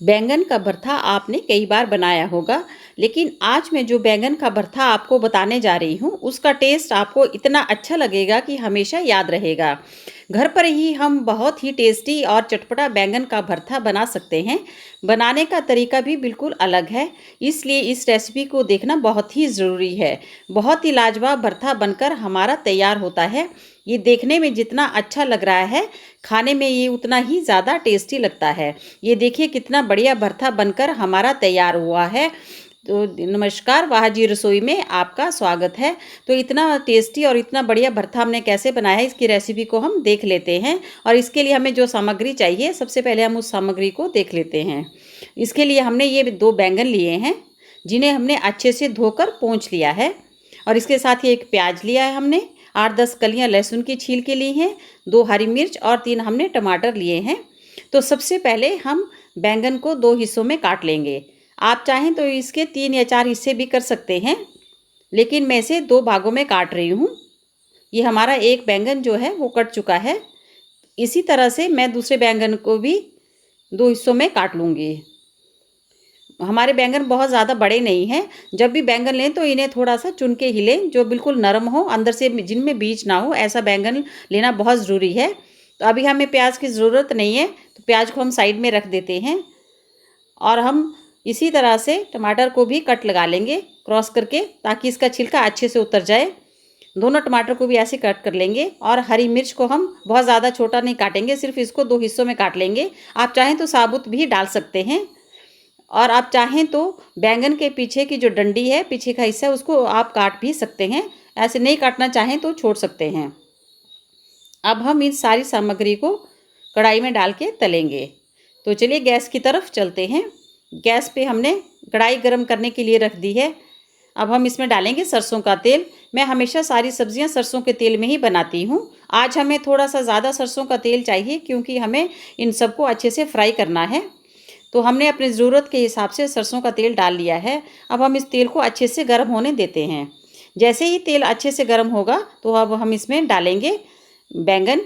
बैंगन का भरता आपने कई बार बनाया होगा, लेकिन आज मैं जो बैंगन का भरता आपको बताने जा रही हूँ, उसका टेस्ट आपको इतना अच्छा लगेगा कि हमेशा याद रहेगा। घर पर ही हम बहुत ही टेस्टी और चटपटा बैंगन का भरता बना सकते हैं। बनाने का तरीका भी बिल्कुल अलग है, इसलिए इस रेसिपी को देखना बहुत ही ज़रूरी है। बहुत ही लाजवाब भरता बनकर हमारा तैयार होता है। ये देखने में जितना अच्छा लग रहा है, खाने में ये उतना ही ज़्यादा टेस्टी लगता है। ये देखिए कितना बढ़िया भरता बनकर हमारा तैयार हुआ है। तो नमस्कार, वाह जी रसोई में आपका स्वागत है। तो इतना टेस्टी और इतना बढ़िया भरता हमने कैसे बनाया है, इसकी रेसिपी को हम देख लेते हैं। और इसके लिए हमें जो सामग्री चाहिए, सबसे पहले हम उस सामग्री को देख लेते हैं। इसके लिए हमने ये 2 बैंगन लिए हैं, जिन्हें हमने अच्छे से धोकर पोंछ लिया है। और इसके साथ ही एक प्याज लिया है हमने, 8-10 कलियां लहसुन की छील के ली हैं, 2 हरी मिर्च और 3 हमने टमाटर लिए हैं। तो सबसे पहले हम बैंगन को 2 हिस्सों में काट लेंगे। आप चाहें तो इसके 3 या 4 हिस्से भी कर सकते हैं, लेकिन मैं इसे 2 भागों में काट रही हूँ। ये हमारा एक बैंगन जो है वो कट चुका है। इसी तरह से मैं दूसरे बैंगन को भी 2 हिस्सों में काट लूँगी। हमारे बैंगन बहुत ज़्यादा बड़े नहीं हैं। जब भी बैंगन लें तो इन्हें थोड़ा-सा चुन के ही लें, जो बिल्कुल नरम हो, अंदर से जिनमें बीज ना हो, ऐसा बैंगन लेना बहुत ज़रूरी है। तो अभी हमें प्याज की ज़रूरत नहीं है, तो प्याज को हम साइड में रख देते हैं। और हम इसी तरह से टमाटर को भी कट लगा लेंगे क्रॉस करके, ताकि इसका छिलका अच्छे से उतर जाए। दोनों टमाटर को भी ऐसे कट कर लेंगे। और हरी मिर्च को हम बहुत ज़्यादा छोटा नहीं काटेंगे, सिर्फ इसको 2 हिस्सों में काट लेंगे। आप चाहें तो साबुत भी डाल सकते हैं, और आप चाहें तो बैंगन के पीछे की जो डंडी है, पीछे का हिस्सा है, उसको आप काट भी सकते हैं। ऐसे नहीं काटना चाहें तो छोड़ सकते हैं। अब हम इन सारी सामग्री को कढ़ाई में डाल के तलेंगे। तो चलिए गैस की तरफ चलते हैं। गैस पे हमने कढ़ाई गरम करने के लिए रख दी है। अब हम इसमें डालेंगे सरसों का तेल। मैं हमेशा सारी सब्जियां सरसों के तेल में ही बनाती हूँ। आज हमें थोड़ा सा ज़्यादा सरसों का तेल चाहिए, क्योंकि हमें इन सबको अच्छे से फ्राई करना है। तो हमने अपनी ज़रूरत के हिसाब से सरसों का तेल डाल लिया है। अब हम इस तेल को अच्छे से गर्म होने देते हैं। जैसे ही तेल अच्छे से गर्म होगा, तो अब हम इसमें डालेंगे बैंगन।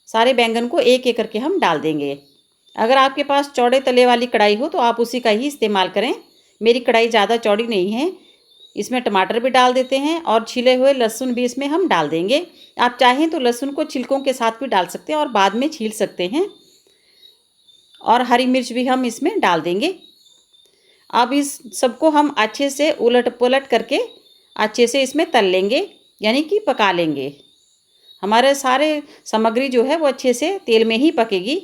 सारे बैंगन को एक-एक करके हम डाल देंगे। अगर आपके पास चौड़े तले वाली कढ़ाई हो तो आप उसी का ही इस्तेमाल करें। मेरी कढ़ाई ज़्यादा चौड़ी नहीं है। इसमें टमाटर भी डाल देते हैं और छिले हुए लहसुन भी इसमें हम डाल देंगे। आप चाहें तो लहसुन को छिलकों के साथ भी डाल सकते हैं और बाद में छील सकते हैं। और हरी मिर्च भी हम इसमें डाल देंगे। अब इस सबको हम अच्छे से उलट-पुलट करके अच्छे से इसमें तल लेंगे, यानी कि पका लेंगे। हमारे सारे सामग्री जो है वो अच्छे से तेल में ही पकेगी।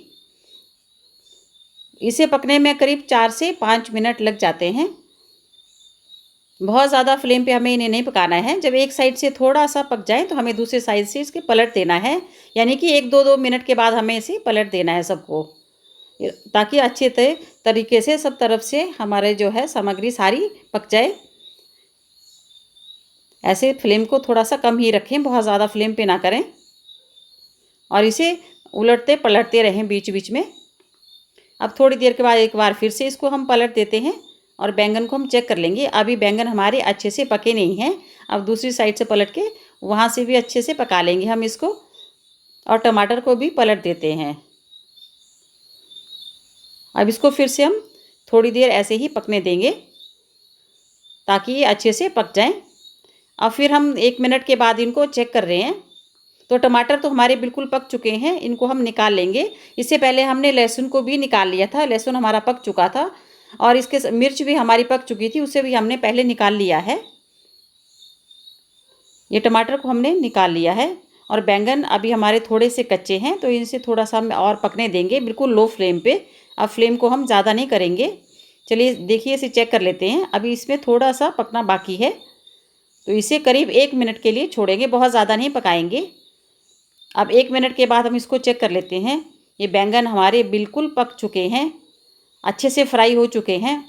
इसे पकने में करीब 4 से 5 मिनट लग जाते हैं। बहुत ज़्यादा फ्लेम पे हमें इन्हें नहीं पकाना है। जब एक साइड से थोड़ा-सा पक जाए तो हमें दूसरे साइड से इसके पलट देना है, यानी कि 1-2 मिनट के बाद हमें इसे पलट देना है सबको, ताकि अच्छे तरीके से सब तरफ से हमारे जो है सामग्री सारी पक जाए। ऐसे फ्लेम को थोड़ा-सा कम ही रखें, बहुत ज़्यादा फ्लेम पे ना करें। और इसे उलटते पलटते रहें बीच-बीच में। अब थोड़ी देर के बाद एक बार फिर से इसको हम पलट देते हैं और बैंगन को हम चेक कर लेंगे। अभी बैंगन हमारे अच्छे से पके नहीं हैं। अब दूसरी साइड से पलट के वहाँ से भी अच्छे से पका लेंगे हम इसको। और टमाटर को भी पलट देते हैं। अब इसको फिर से हम थोड़ी देर ऐसे ही पकने देंगे, ताकि ये अच्छे से पक जाएं। अब फिर हम 1 मिनट के बाद इनको चेक कर रहे हैं। तो टमाटर तो हमारे बिल्कुल पक चुके हैं, इनको हम निकाल लेंगे। इससे पहले हमने लहसुन को भी निकाल लिया था, लहसुन हमारा पक चुका था। और इसके मिर्च भी हमारी पक चुकी थी, उसे भी हमने पहले निकाल लिया है। ये टमाटर को हमने निकाल लिया है। और बैंगन अभी हमारे थोड़े से कच्चे हैं, तो इनसे थोड़ा सा हम और पकने देंगे, बिल्कुल लो फ्लेम पे। अब फ्लेम को हम ज़्यादा नहीं करेंगे। चलिए देखिए, इसे चेक कर लेते हैं। अभी इसमें थोड़ा सा पकना बाकी है, तो इसे करीब 1 मिनट के लिए छोड़ेंगे, बहुत ज़्यादा नहीं पकाएंगे। अब 1 मिनट के बाद हम इसको चेक कर लेते हैं। ये बैंगन हमारे बिल्कुल पक चुके हैं, अच्छे से फ्राई हो चुके हैं।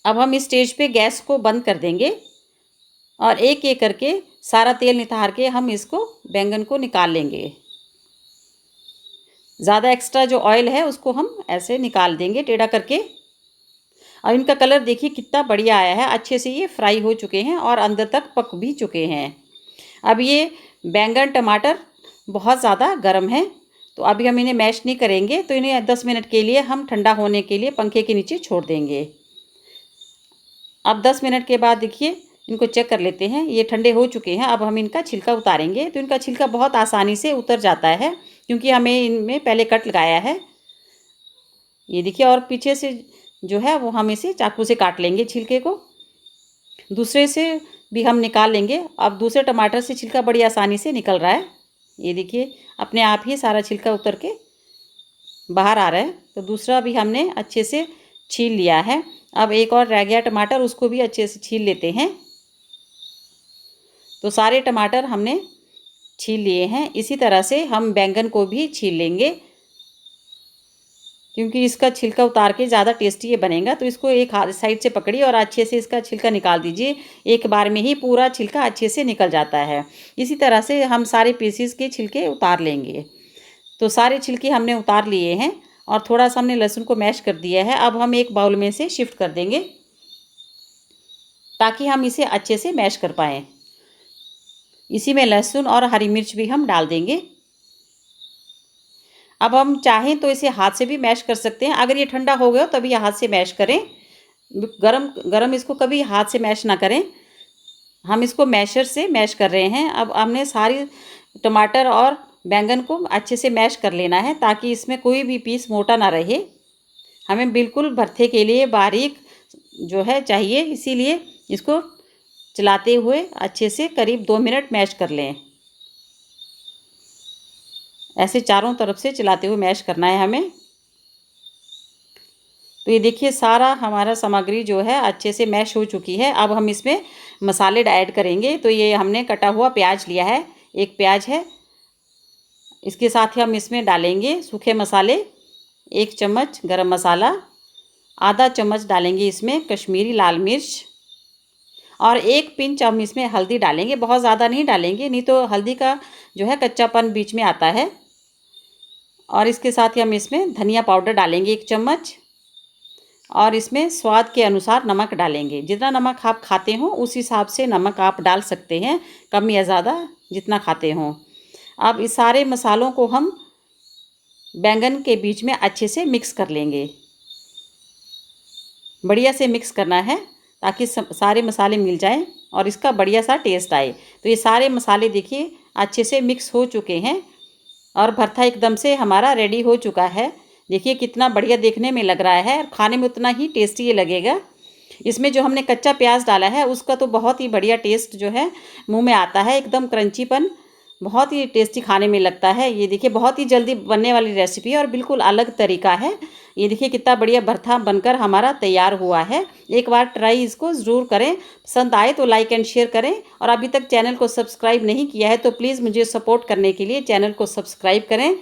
अब हम इस स्टेज पे गैस को बंद कर देंगे और एक-एक करके सारा तेल नितार के हम इसको बैंगन को निकाल लेंगे। ज़्यादा एक्स्ट्रा जो ऑयल है उसको हम ऐसे निकाल देंगे टेढ़ा करके। और इनका कलर देखिए कितना बढ़िया आया है, अच्छे से ये फ्राई हो चुके हैं और अंदर तक पक भी चुके हैं। अब ये बैंगन टमाटर बहुत ज़्यादा गर्म है, तो अभी हम इन्हें मैश नहीं करेंगे, तो इन्हें 10 मिनट के लिए हम ठंडा होने के लिए पंखे के नीचे छोड़ देंगे। अब 10 मिनट के बाद देखिए इनको चेक कर लेते हैं, ये ठंडे हो चुके हैं। अब हम इनका छिलका उतारेंगे। तो इनका छिलका बहुत आसानी से उतर जाता है, क्योंकि हमें इनमें पहले कट लगाया है। ये देखिए, और पीछे से जो है वो हम इसे चाकू से काट लेंगे छिलके को। दूसरे से भी हम निकाल लेंगे। अब दूसरे टमाटर से छिलका बड़ी आसानी से निकल रहा है। ये देखिए, अपने आप ही सारा छिलका उतर के बाहर आ रहा है। तो दूसरा भी हमने अच्छे से छील लिया है। अब एक और रह गया टमाटर, उसको भी अच्छे से छील लेते हैं। तो सारे टमाटर हमने छील लिए हैं। इसी तरह से हम बैंगन को भी छील लेंगे, क्योंकि इसका छिलका उतार के ज़्यादा टेस्टी ये बनेगा। तो इसको एक हाथ साइड से पकड़िए और अच्छे से इसका छिलका निकाल दीजिए। एक बार में ही पूरा छिलका अच्छे से निकल जाता है। इसी तरह से हम सारे पीसीस के छिलके उतार लेंगे। तो सारे छिलके हमने उतार लिए हैं और थोड़ा सा हमने लहसुन को मैश कर दिया है। अब हम एक बाउल में से शिफ्ट कर देंगे, ताकि हम इसे अच्छे से मैश कर पाएँ। इसी में लहसुन और हरी मिर्च भी हम डाल देंगे। अब हम चाहें तो इसे हाथ से भी मैश कर सकते हैं। अगर ये ठंडा हो गया तभी हाथ से मैश करें। गरम गरम इसको कभी हाथ से मैश ना करें। हम इसको मैशर से मैश कर रहे हैं। अब हमने सारी टमाटर और बैंगन को अच्छे से मैश कर लेना है, ताकि इसमें कोई भी पीस मोटा ना रहे। हमें बिल्कुल भरते के लिए बारीक जो है चाहिए, इसीलिए इसको चलाते हुए अच्छे से करीब 2 मिनट मैश कर लें। ऐसे चारों तरफ से चलाते हुए मैश करना है हमें। तो ये देखिए, सारा हमारा सामग्री जो है अच्छे से मैश हो चुकी है। अब हम इसमें मसाले ऐड करेंगे। तो ये हमने कटा हुआ प्याज लिया है, 1 प्याज है। इसके साथ ही हम इसमें डालेंगे सूखे मसाले, 1 चम्मच गरम मसाला, आधा चम्मच डालेंगे इसमें कश्मीरी लाल मिर्च, और 1 पिंच हम इसमें हल्दी डालेंगे। बहुत ज़्यादा नहीं डालेंगे, नहीं तो हल्दी का जो है कच्चापन बीच में आता है। और इसके साथ ही हम इसमें धनिया पाउडर डालेंगे 1 चम्मच, और इसमें स्वाद के अनुसार नमक डालेंगे। जितना नमक आप खाते हो उस हिसाब से नमक आप डाल सकते हैं, कम या ज़्यादा जितना खाते हो। अब इस सारे मसालों को हम बैंगन के बीच में अच्छे से मिक्स कर लेंगे। बढ़िया से मिक्स करना है, ताकि सारे मसाले मिल जाएं और इसका बढ़िया सा टेस्ट आए। तो ये सारे मसाले देखिए अच्छे से मिक्स हो चुके हैं और भरता एकदम से हमारा रेडी हो चुका है। देखिए कितना बढ़िया देखने में लग रहा है, और खाने में उतना ही टेस्टी ये लगेगा। इसमें जो हमने कच्चा प्याज डाला है उसका तो बहुत ही बढ़िया टेस्ट जो है मुंह में आता है, एकदम क्रंचीपन, बहुत ही टेस्टी खाने में लगता है। ये देखिए बहुत ही जल्दी बनने वाली रेसिपी है और बिल्कुल अलग तरीका है। ये देखिए कितना बढ़िया भरता बनकर हमारा तैयार हुआ है। एक बार ट्राई इसको ज़रूर करें। पसंद आए तो लाइक एंड शेयर करें, और अभी तक चैनल को सब्सक्राइब नहीं किया है तो प्लीज़ मुझे सपोर्ट करने के लिए चैनल को सब्सक्राइब करें।